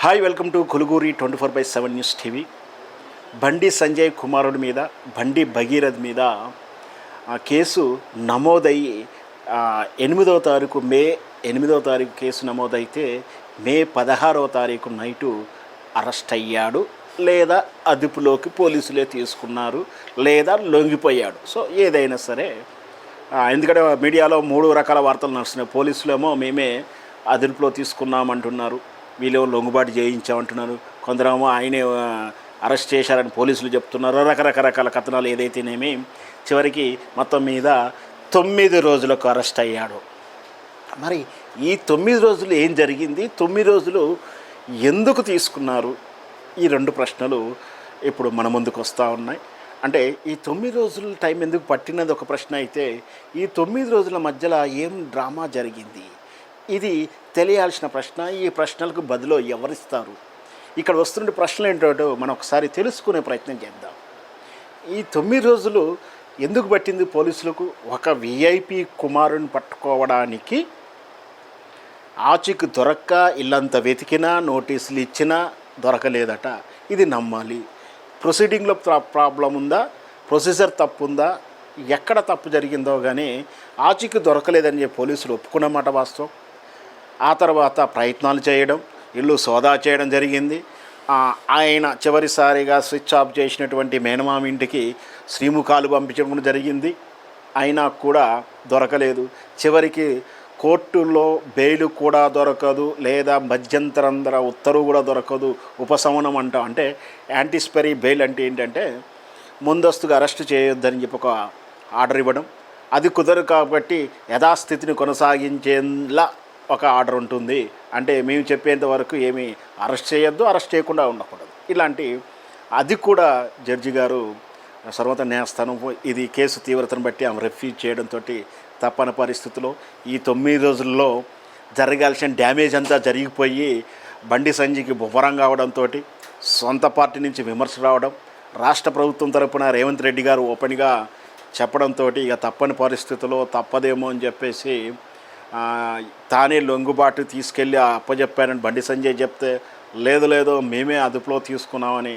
Hi welcome to Koluguri 24/7 news TV. Bandi Sanjay కుమారుడి మీద బండి భగీరథ్ మీద కేసు నమోదయ్యి 8వ తారీఖు మే 8వ తారీఖు కేసు నమోదైతే మే 16వ తారీఖు నైటు అరెస్ట్ అయ్యాడు, లేదా అదుపులోకి పోలీసులే తీసుకున్నారు, లేదా లొంగిపోయాడు. సో ఏదైనా సరే, ఎందుకంటే మీడియాలో 3 రకాల వార్తలు నడుస్తున్నాయి. పోలీసులేమో మేమే అదుపులో తీసుకున్నామంటున్నారు, వీళ్ళేమో లొంగుబాటు చేయించామంటున్నారు, కొందరేమో ఆయనే అరెస్ట్ చేశారని పోలీసులు చెప్తున్నారు. రకరకాల కథనాలు ఏదైతేనేమి చివరికి మొత్తం మీద 9 రోజులకు అరెస్ట్ అయ్యాడు. మరి ఈ 9 రోజులు ఏం జరిగింది, 9 రోజులు ఎందుకు తీసుకున్నారు, ఈ 2 ప్రశ్నలు ఇప్పుడు మన ముందుకు వస్తూ ఉన్నాయి. అంటే ఈ 9 రోజుల టైం ఎందుకు పట్టినది ఒక ప్రశ్న అయితే, ఈ 9 రోజుల మధ్యలో ఏం డ్రామా జరిగింది, ఇది తెలియాల్సిన ప్రశ్న. ఈ ప్రశ్నలకు బదులు ఎవరిస్తారు? ఇక్కడ వస్తున్న ప్రశ్నలు ఏంటో మనం ఒకసారి తెలుసుకునే ప్రయత్నం చేద్దాం. ఈ 9 రోజులు ఎందుకు పట్టింది పోలీసులకు? ఒక విఐపి కుమారుని పట్టుకోవడానికి ఆచూకీ దొరక్క ఇల్లంతా వెతికినా, నోటీసులు ఇచ్చినా దొరకలేదట. ఇది నమ్మాలి. ప్రొసీడింగ్లో ప్రాబ్లం ఉందా, ప్రొసీజర్ తప్పు ఉందా, ఎక్కడ తప్పు జరిగిందో కానీ ఆచూకీ దొరకలేదని చెప్పి పోలీసులు ఒప్పుకున్నమాట వాస్తవం. ఆ తర్వాత ప్రయత్నాలు చేయడం, ఇల్లు సోదా చేయడం జరిగింది. ఆయన చివరిసారిగా స్విచ్ ఆఫ్ చేసినటువంటి మేనమామ ఇంటికి శ్రీముఖాలు పంపించడం జరిగింది, అయినా కూడా దొరకలేదు. చివరికి కోర్టుల్లో బెయిల్ కూడా దొరకదు, లేదా మధ్యంతరంధర ఉత్తర్వు కూడా దొరకదు. ఉపశమనం అంటే యాంటిసిపరీ బెయిల్ అంటే ఏంటంటే ముందస్తుగా అరెస్టు చేయొద్దని చెప్పి ఒక ఆర్డర్ ఇవ్వడం. అది కుదరదు కాబట్టి యథాస్థితిని కొనసాగించేలా ఒక ఆర్డర్ ఉంటుంది. అంటే మేము చెప్పేంత వరకు ఏమీ అరెస్ట్ చేయొద్దు, అరెస్ట్ చేయకుండా ఉండకూడదు. ఇలాంటి అది కూడా జడ్జి గారు సర్వత న్యాయస్థానం ఇది కేసు తీవ్రతను బట్టి ఆమె రెఫ్యూజ్ చేయడంతో తప్పని పరిస్థితిలో ఈ 9 రోజుల్లో జరగాల్సిన డ్యామేజ్ అంతా జరిగిపోయి బండి సంజయ్కి బువ్వరం కావడంతో సొంత పార్టీ నుంచి విమర్శ రావడం, రాష్ట్ర ప్రభుత్వం తరపున రేవంత్ రెడ్డి గారు ఓపెన్గా చెప్పడంతో ఇక తప్పని పరిస్థితిలో తప్పదేమో అని చెప్పేసి తానే లొంగుబాటు తీసుకెళ్ళి అప్పచెప్పానని బండి సంజయ్ చెప్తే, లేదు మేమే అదుపులో తీసుకున్నామని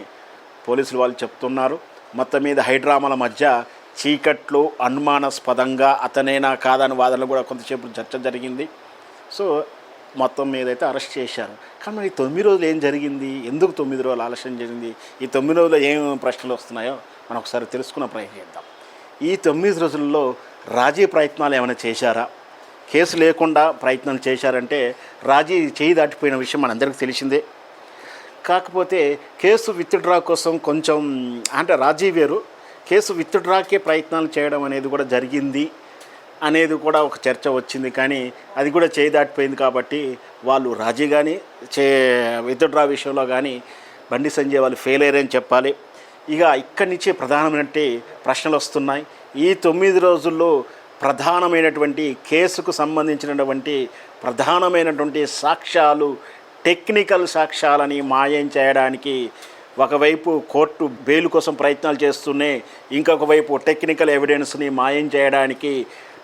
పోలీసులు వాళ్ళు చెప్తున్నారు. మొత్తం మీద హైడ్రామాల మధ్య చీకట్లు అనుమానాస్పదంగా అతనేనా కాదని వాదనలు కూడా కొంతసేపు చర్చ జరిగింది. సో మొత్తం మీద అయితే అరెస్ట్ చేశారు. కానీ ఈ 9 రోజులు ఏం జరిగింది, ఎందుకు 9 రోజులు ఆలస్యం జరిగింది, ఈ 9 రోజుల్లో ఏం ప్రశ్నలు వస్తున్నాయో మనం ఒకసారి తెలుసుకున్న ప్రయత్నం చేద్దాం. ఈ 9 రోజుల్లో రాజీ ప్రయత్నాలు ఏమైనా చేశారా? కేసు లేకుండా ప్రయత్నం చేశారంటే రాజీ చేయి దాటిపోయిన విషయం మనందరికీ తెలిసిందే. కాకపోతే కేసు విత్డ్రా కోసం కొంచెం అంటే రాజీ వేరు, కేసు విత్డ్రాకే ప్రయత్నాలు చేయడం అనేది కూడా జరిగింది అనేది కూడా ఒక చర్చ వచ్చింది. కానీ అది కూడా చేయి దాటిపోయింది కాబట్టి వాళ్ళు రాజీ కానీ విత్డ్రా విషయంలో కానీ బండి సంజయ్ వాళ్ళు ఫెయిల్ అయ్యారని చెప్పాలి. ఇక ఇక్కడి నుంచే ప్రధానమైన ప్రశ్నలు వస్తున్నాయి. ఈ 9 రోజుల్లో ప్రధానమైనటువంటి కేసుకు సంబంధించినటువంటి ప్రధానమైనటువంటి సాక్ష్యాలు, టెక్నికల్ సాక్ష్యాలని మాయం చేయడానికి ఒకవైపు కోర్టు బెయిల్ కోసం ప్రయత్నాలు చేస్తూనే ఇంకొక వైపు టెక్నికల్ ఎవిడెన్స్ని మాయం చేయడానికి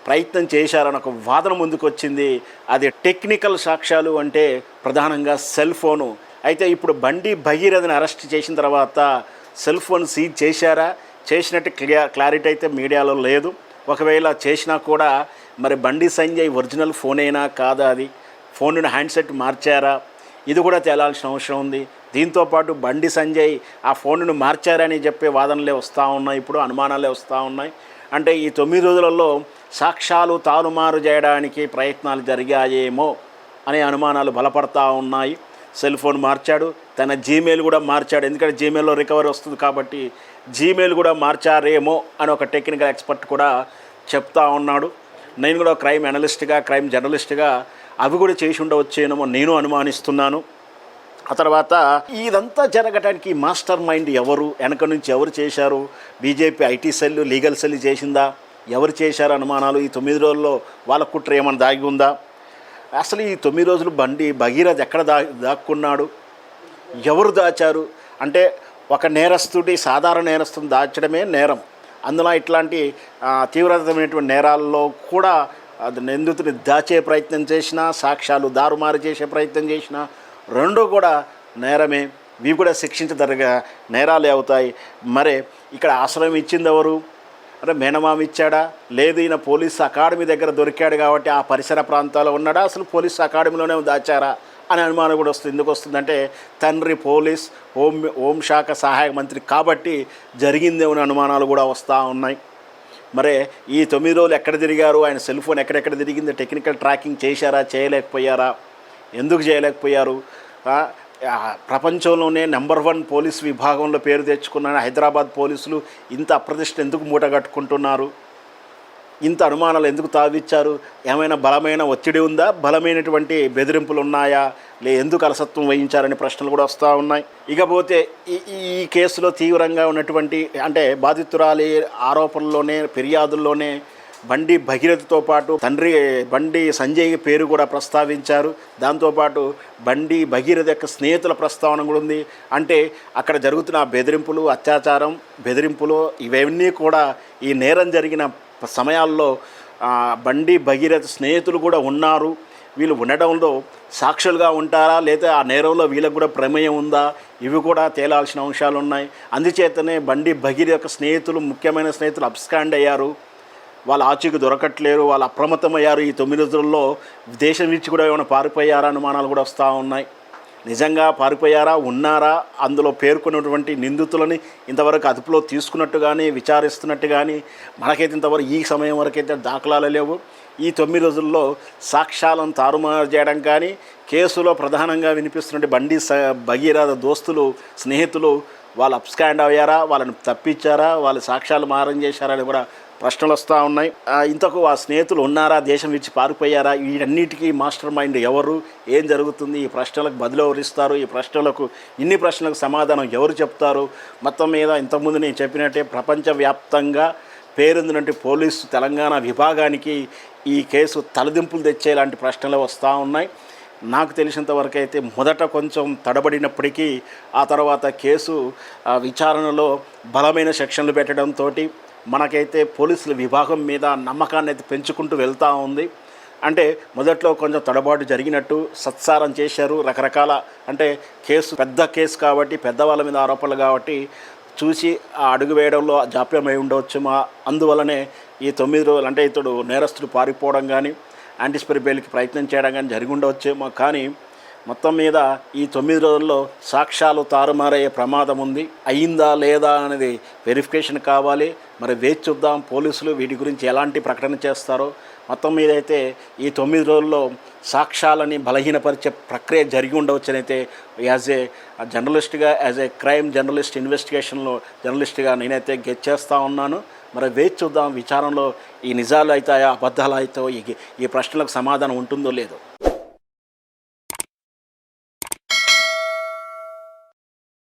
ప్రయత్నం చేశారని ఒక వాదన ముందుకు వచ్చింది. అది టెక్నికల్ సాక్ష్యాలు అంటే ప్రధానంగా సెల్ ఫోను. అయితే ఇప్పుడు బండి భగీరథని అరెస్ట్ చేసిన తర్వాత సెల్ ఫోన్ సీజ్ చేశారా, చేసినట్టు క్లారిటీ అయితే మీడియాలో లేదు. ఒకవేళ చేసినా కూడా మరి బండి సంజయ్ ఒరిజినల్ ఫోనేనా కాదా, అది ఫోన్ హ్యాండ్సెట్ మార్చారా, ఇది కూడా తేలాల్సిన అవసరం ఉంది. దీంతోపాటు బండి సంజయ్ ఆ ఫోన్ను మార్చారని చెప్పే వాదనలే వస్తూ ఉన్నాయి, ఇప్పుడు అనుమానాలే వస్తూ ఉన్నాయి. అంటే ఈ 9 రోజులలో సాక్ష్యాలు తారుమారు చేయడానికి ప్రయత్నాలు జరిగాయేమో అనే అనుమానాలు బలపడతా ఉన్నాయి. సెల్ ఫోన్ మార్చాడు, తన జీమెయిల్ కూడా మార్చాడు, ఎందుకంటే జీమెయిల్లో రికవరీ వస్తుంది కాబట్టి జీమెయిల్ కూడా మార్చారేమో అని ఒక టెక్నికల్ ఎక్స్పర్ట్ కూడా చెప్తా ఉన్నాడు. నేను కూడా క్రైమ్ అనలిస్ట్గా, క్రైమ్ జర్నలిస్ట్గా అవి కూడా చేసి ఉండవచ్చేమో నేను అనుమానిస్తున్నాను. ఆ తర్వాత ఇదంతా జరగడానికి మాస్టర్ మైండ్ ఎవరు, వెనక నుంచి ఎవరు చేశారు, BJP IT cell, legal cell చేసిందా, ఎవరు చేశారు అనుమానాలు. ఈ 9 రోజుల్లో వాళ్ళ కుట్ర ఏమైనా దాగి ఉందా? అసలు ఈ 9 రోజులు బండి భగీరథ్ ఎక్కడ దాక్కున్నాడు, ఎవరు దాచారు? అంటే ఒక నేరస్తుడి, సాధారణ నేరస్తుని దాచడమే నేరం. అందులో ఇట్లాంటి తీవ్రతమైనటువంటి నేరాల్లో కూడా నిందితుని దాచే ప్రయత్నం చేసినా, సాక్ష్యాలు దారుమారు చేసే ప్రయత్నం చేసినా, రెండు కూడా నేరమే, ఇవి కూడా శిక్షించదగ్గ నేరాలే అవుతాయి. మరి ఇక్కడ ఆశ్రయం ఇచ్చింది ఎవరు? అంటే మేనమామ ఇచ్చాడా? లేదు ఈయన పోలీస్ అకాడమీ దగ్గర దొరికాడు కాబట్టి ఆ పరిసర ప్రాంతాల్లో ఉన్నాడా, అసలు పోలీస్ అకాడమీలోనే దాచారా అనే అనుమానం కూడా వస్తుంది. ఎందుకు వస్తుందంటే తండ్రి పోలీస్ హోంశాఖ సహాయ మంత్రి కాబట్టి జరిగిందేమో అనుమానాలు కూడా వస్తూ ఉన్నాయి. మరి ఈ 9 రోజులు ఎక్కడ తిరిగారు, ఆయన సెల్ ఫోన్ ఎక్కడెక్కడ తిరిగింది, టెక్నికల్ ట్రాకింగ్ చేశారా, చేయలేకపోయారా, ఎందుకు చేయలేకపోయారు? ప్రపంచంలోనే నెంబర్ 1 పోలీస్ విభాగంలో పేరు తెచ్చుకున్న హైదరాబాద్ పోలీసులు ఇంత అప్రతిష్ట ఎందుకు మూటగట్టుకుంటున్నారు? ఇంత అనుమానాలు ఎందుకు తావిచ్చారు? ఏమైనా బలమైన ఒత్తిడి ఉందా, బలమైనటువంటి బెదిరింపులు ఉన్నాయా, ఎందుకు అలసత్వం వహించారనే ప్రశ్నలు కూడా వస్తూ ఉన్నాయి. ఇకపోతే ఈ కేసులో తీవ్రంగా ఉన్నటువంటి అంటే బాధితురాలి ఆరోపణల్లోనే ఫిర్యాదుల్లోనే బండి భగీరథతో పాటు తండ్రి బండి సంజయ్ పేరు కూడా ప్రస్తావించారు. దాంతోపాటు బండి భగీరథ యొక్క స్నేహితుల ప్రస్తావన కూడా ఉంది. అంటే అక్కడ జరుగుతున్న బెదిరింపులు, అత్యాచారం, బెదిరింపులు ఇవన్నీ కూడా ఈ నేరం జరిగిన సమయాల్లో బండి భగీరథ స్నేహితులు కూడా ఉన్నారు. వీళ్ళు ఉండడంలో సాక్షులుగా ఉంటారా, లేదా ఆ నేరంలో వీళ్ళకు కూడా ప్రమేయం ఉందా, ఇవి కూడా తేలాల్సిన అంశాలు ఉన్నాయి. అందుచేతనే బండి భగీరథ యొక్క స్నేహితులు, ముఖ్యమైన స్నేహితులు అబ్స్కాండ్ అయ్యారు. వాళ్ళ ఆచూకీ దొరకట్లేరు, వాళ్ళు అప్రమత్తమయ్యారు. ఈ 9 రోజుల్లో దేశం నుంచి కూడా ఏమైనా పారిపోయారా అనుమానాలు కూడా వస్తూ ఉన్నాయి. నిజంగా పారిపోయారా, ఉన్నారా, అందులో పేర్కొన్నటువంటి నిందితులని ఇంతవరకు అదుపులో తీసుకున్నట్టు కానీ విచారిస్తున్నట్టు కానీ మనకైతే ఇంతవరకు ఈ సమయం వరకు అయితే దాఖలాలు లేవు. ఈ 9 రోజుల్లో సాక్ష్యాలను తారుమారు చేయడం కానీ, కేసులో ప్రధానంగా వినిపిస్తున్నట్టు బండి భగీరథ దోస్తులు, స్నేహితులు వాళ్ళు అప్స్కాండ్ అయ్యారా, వాళ్ళని తప్పించారా, వాళ్ళ సాక్ష్యాలు మారం చేశారా అని కూడా ప్రశ్నలు వస్తూ ఉన్నాయి. ఇంతకు ఆ స్నేహితులు ఉన్నారా, దేశం విడిచి పారిపోయారా, వీటన్నిటికీ మాస్టర్ మైండ్ ఎవరు, ఏం జరుగుతుంది, ఈ ప్రశ్నలకు బదులు ఎవరు ఇస్తారు, ఈ ప్రశ్నలకు ఇన్ని ప్రశ్నలకు సమాధానం ఎవరు చెప్తారు? మొత్తం మీద ఇంతకుముందు నేను చెప్పినట్టే ప్రపంచవ్యాప్తంగా పేరొందినట్టు పోలీసు తెలంగాణ విభాగానికి ఈ కేసు తలదింపులు తెచ్చేలాంటి ప్రశ్నలు వస్తూ ఉన్నాయి. నాకు తెలిసినంతవరకు అయితే మొదట కొంచెం తడబడినప్పటికీ ఆ తర్వాత కేసు విచారణలో బలమైన సెక్షన్లు పెట్టడంతో మనకైతే పోలీసుల విభాగం మీద నమ్మకాన్ని అయితే పెంచుకుంటూ వెళ్తూ ఉంది. అంటే మొదట్లో కొంచెం తడబాటు జరిగినట్టు సత్సారం చేశారు. రకరకాల అంటే పెద్ద కేసు కాబట్టి, పెద్దవాళ్ళ మీద ఆరోపణలు కాబట్టి చూసి ఆ అడుగు వేయడంలో జాప్యమై ఉండవచ్చు. అందువల్లనే ఈ 9 రోజులు అంటే ఇతడు నేరస్తుడు పారిపోవడం కానీ, యాంటిసిపరీ బెయిల్కి ప్రయత్నం చేయడం కానీ జరిగి ఉండవచ్చేమో. కానీ మొత్తం మీద ఈ 9 రోజుల్లో సాక్ష్యాలు తారుమారయ్యే ప్రమాదం ఉంది. అయిందా లేదా అనేది వెరిఫికేషన్ కావాలి. మరి వేచి చూద్దాం పోలీసులు వీటి గురించి ఎలాంటి ప్రకటన చేస్తారో. మొత్తం మీద అయితే ఈ 9 రోజుల్లో సాక్ష్యాలని బలహీనపరిచే ప్రక్రియ జరిగి ఉండవచ్చని అయితే యాజ్ ఏ జర్నలిస్ట్గా, యాజ్ ఏ క్రైమ్ జర్నలిస్ట్, ఇన్వెస్టిగేషన్లో జర్నలిస్ట్గా నేనైతే గెస్ చేస్తూ ఉన్నాను. మరి వేచి చూద్దాం విచారణలో ఈ నిజాలు అవుతాయో అబద్ధాలు అవుతాయో, ఈ ప్రశ్నలకు సమాధానం ఉంటుందో లేదో.